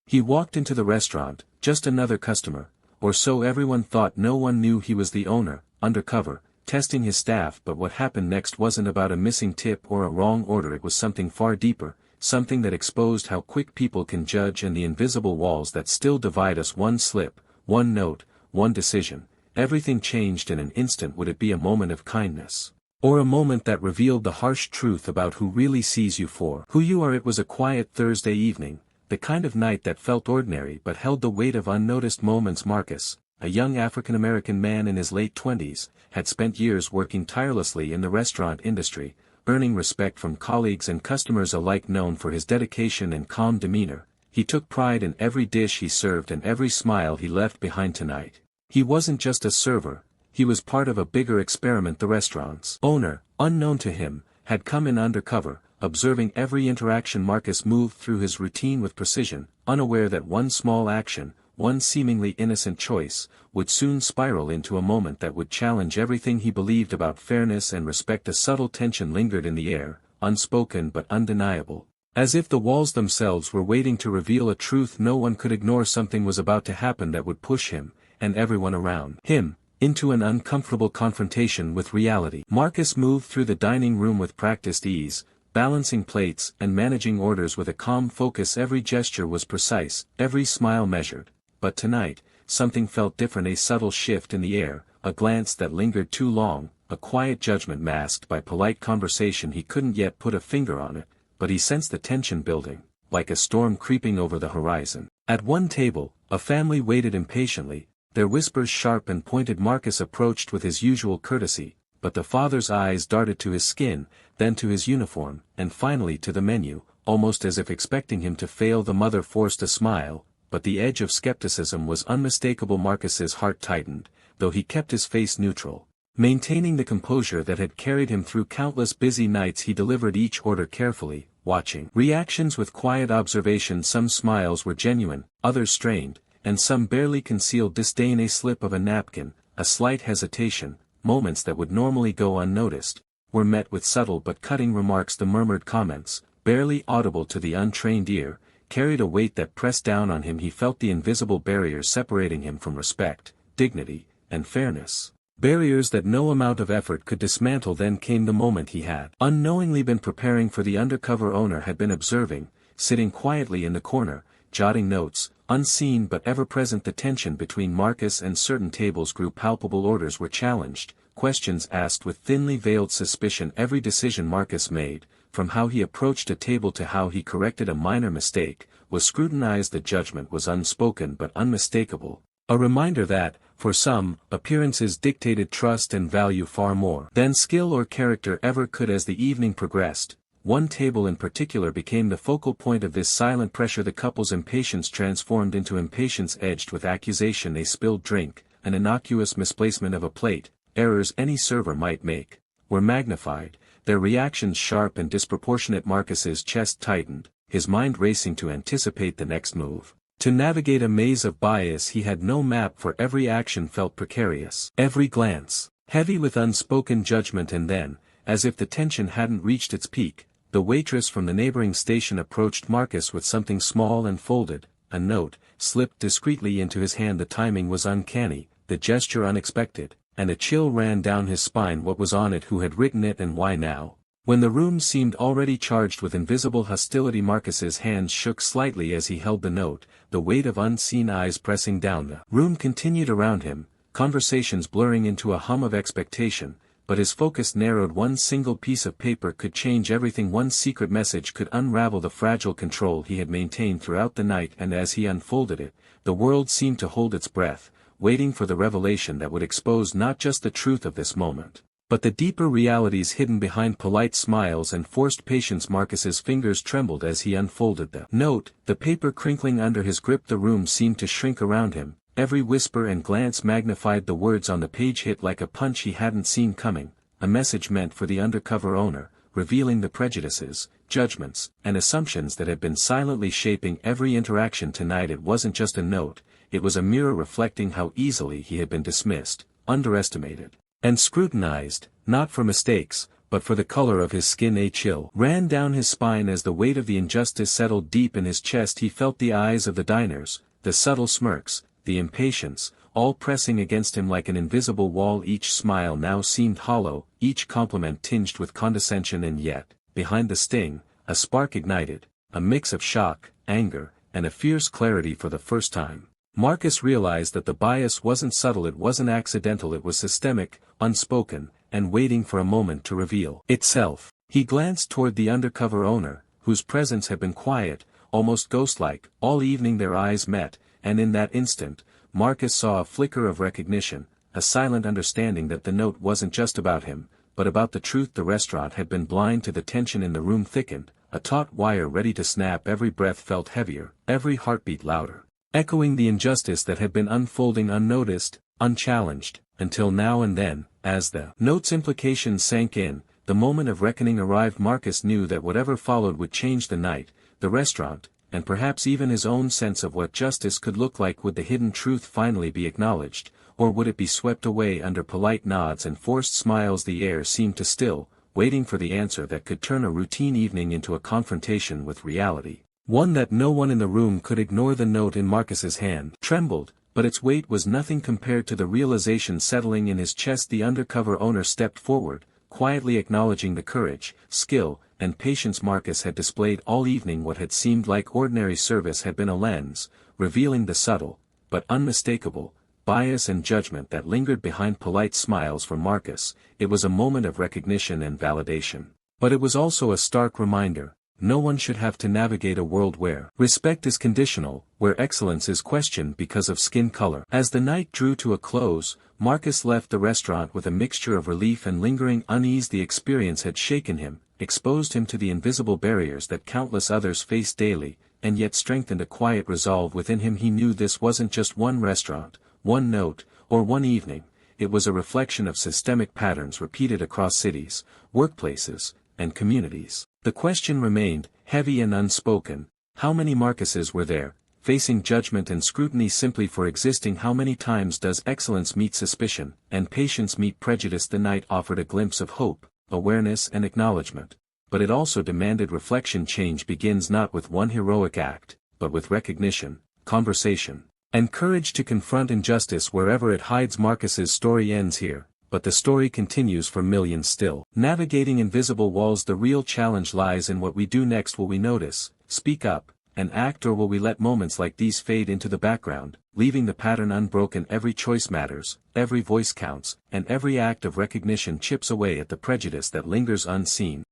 He walked into the restaurant, just another customer, or so everyone thought. No one knew he was the owner, undercover, testing his staff. But what happened next wasn't about a missing tip or a wrong order. It was something far deeper, something that exposed how quick people can judge and the invisible walls that still divide us. One slip, one note, one decision, everything changed in an instant. Would it be a moment of kindness? Or a moment that revealed the harsh truth about who really sees you for who you are? It was a quiet Thursday evening, the kind of night that felt ordinary but held the weight of unnoticed moments. Marcus, a young African-American man in his late 20s, had spent years working tirelessly in the restaurant industry, earning respect from colleagues and customers alike. Known for his dedication and calm demeanor, he took pride in every dish he served and every smile he left behind. Tonight, he wasn't just a server, he was part of a bigger experiment. The restaurant's owner, unknown to him, had come in undercover, observing every interaction. Marcus moved through his routine with precision, unaware that one small action, one seemingly innocent choice, would soon spiral into a moment that would challenge everything he believed about fairness and respect. A subtle tension lingered in the air, unspoken but undeniable, as if the walls themselves were waiting to reveal a truth no one could ignore. Something was about to happen that would push him, and everyone around him, into an uncomfortable confrontation with reality. Marcus moved through the dining room with practiced ease, balancing plates and managing orders with a calm focus. Every gesture was precise, every smile measured. But tonight, something felt different. A subtle shift in the air, a glance that lingered too long, a quiet judgment masked by polite conversation. He couldn't yet put a finger on it, but he sensed the tension building, like a storm creeping over the horizon. At one table, a family waited impatiently, their whispers sharp and pointed. Marcus approached with his usual courtesy, but the father's eyes darted to his skin, then to his uniform, and finally to the menu, almost as if expecting him to fail. The mother forced a smile, but the edge of skepticism was unmistakable. Marcus's heart tightened, though he kept his face neutral, maintaining the composure that had carried him through countless busy nights. He delivered each order carefully, watching reactions with quiet observation. Some smiles were genuine, others strained, and some barely concealed disdain. A slip of a napkin, a slight hesitation, moments that would normally go unnoticed, were met with subtle but cutting remarks. The murmured comments, barely audible to the untrained ear, carried a weight that pressed down on him. He felt the invisible barriers separating him from respect, dignity, and fairness. Barriers that no amount of effort could dismantle. Then came the moment he had unknowingly been preparing for. The undercover owner had been observing, sitting quietly in the corner, jotting notes, unseen but ever-present. The tension between Marcus and certain tables grew palpable. Orders were challenged, questions asked with thinly veiled suspicion. Every decision Marcus made, from how he approached a table to how he corrected a minor mistake, was scrutinized. The judgment was unspoken but unmistakable, a reminder that, for some, appearances dictated trust and value far more than skill or character ever could. As the evening progressed, one table in particular became the focal point of this silent pressure. The couple's impatience transformed into impatience edged with accusation. A spilled drink, an innocuous misplacement of a plate, errors any server might make, were magnified, their reactions sharp and disproportionate. Marcus's chest tightened, his mind racing to anticipate the next move. To navigate a maze of bias he had no map for. Every action felt precarious, every glance heavy with unspoken judgment. And then, as if the tension hadn't reached its peak, the waitress from the neighboring station approached Marcus with something small and folded, a note, slipped discreetly into his hand. The timing was uncanny, the gesture unexpected, and a chill ran down his spine. What was on it? Who had written it? And why now? When the room seemed already charged with invisible hostility, Marcus's hands shook slightly as he held the note, the weight of unseen eyes pressing down. The room continued around him, conversations blurring into a hum of expectation, but his focus narrowed. One single piece of paper could change everything. One secret message could unravel the fragile control he had maintained throughout the night. And as he unfolded it, the world seemed to hold its breath, waiting for the revelation that would expose not just the truth of this moment, but the deeper realities hidden behind polite smiles and forced patience. Marcus's fingers trembled as he unfolded the note, the paper crinkling under his grip. The room seemed to shrink around him, every whisper and glance magnified. The words on the page hit like a punch he hadn't seen coming, a message meant for the undercover owner, revealing the prejudices, judgments, and assumptions that had been silently shaping every interaction tonight. It wasn't just a note, it was a mirror reflecting how easily he had been dismissed, underestimated, and scrutinized, not for mistakes, but for the color of his skin. A chill ran down his spine as the weight of the injustice settled deep in his chest. He felt the eyes of the diners, the subtle smirks, the impatience, all pressing against him like an invisible wall. Each smile now seemed hollow, each compliment tinged with condescension, and yet, behind the sting, a spark ignited, a mix of shock, anger, and a fierce clarity. For the first time, Marcus realized that the bias wasn't subtle, it wasn't accidental, it was systemic, unspoken, and waiting for a moment to reveal itself. He glanced toward the undercover owner, whose presence had been quiet, almost ghost-like, all evening. Their eyes met, and in that instant, Marcus saw a flicker of recognition, a silent understanding that the note wasn't just about him, but about the truth. The restaurant had been blind to the tension in the room thickened, a taut wire ready to snap. Every breath felt heavier, every heartbeat louder, echoing the injustice that had been unfolding unnoticed, unchallenged, until now and then, as the note's implications sank in, the moment of reckoning arrived. Marcus knew that whatever followed would change the night, the restaurant, and perhaps even his own sense of what justice could look like. Would the hidden truth finally be acknowledged, or would it be swept away under polite nods and forced smiles? The air seemed to still, waiting for the answer that could turn a routine evening into a confrontation with reality, one that no one in the room could ignore. The note in Marcus's hand trembled, but its weight was nothing compared to the realization settling in his chest. The undercover owner stepped forward, quietly acknowledging the courage, skill, and patience Marcus had displayed all evening. What had seemed like ordinary service had been a lens, revealing the subtle, but unmistakable, bias and judgment that lingered behind polite smiles. For Marcus, it was a moment of recognition and validation. But it was also a stark reminder: no one should have to navigate a world where respect is conditional, where excellence is questioned because of skin color. As the night drew to a close, Marcus left the restaurant with a mixture of relief and lingering unease. The experience had shaken him, exposed him to the invisible barriers that countless others face daily, and yet strengthened a quiet resolve within him. He knew this wasn't just one restaurant, one note, or one evening. It was a reflection of systemic patterns repeated across cities, workplaces, and communities. The question remained, heavy and unspoken: how many Marcuses were there, facing judgment and scrutiny simply for existing? How many times does excellence meet suspicion, and patience meet prejudice? The night offered a glimpse of hope, awareness, and acknowledgement, but it also demanded reflection. Change begins not with one heroic act, but with recognition, conversation, and courage to confront injustice wherever it hides. Marcus's story ends here, but the story continues for millions still navigating invisible walls. The real challenge lies in what we do next. Will we notice, speak up, and act, or will we let moments like these fade into the background, leaving the pattern unbroken? Every choice matters, every voice counts, and every act of recognition chips away at the prejudice that lingers unseen.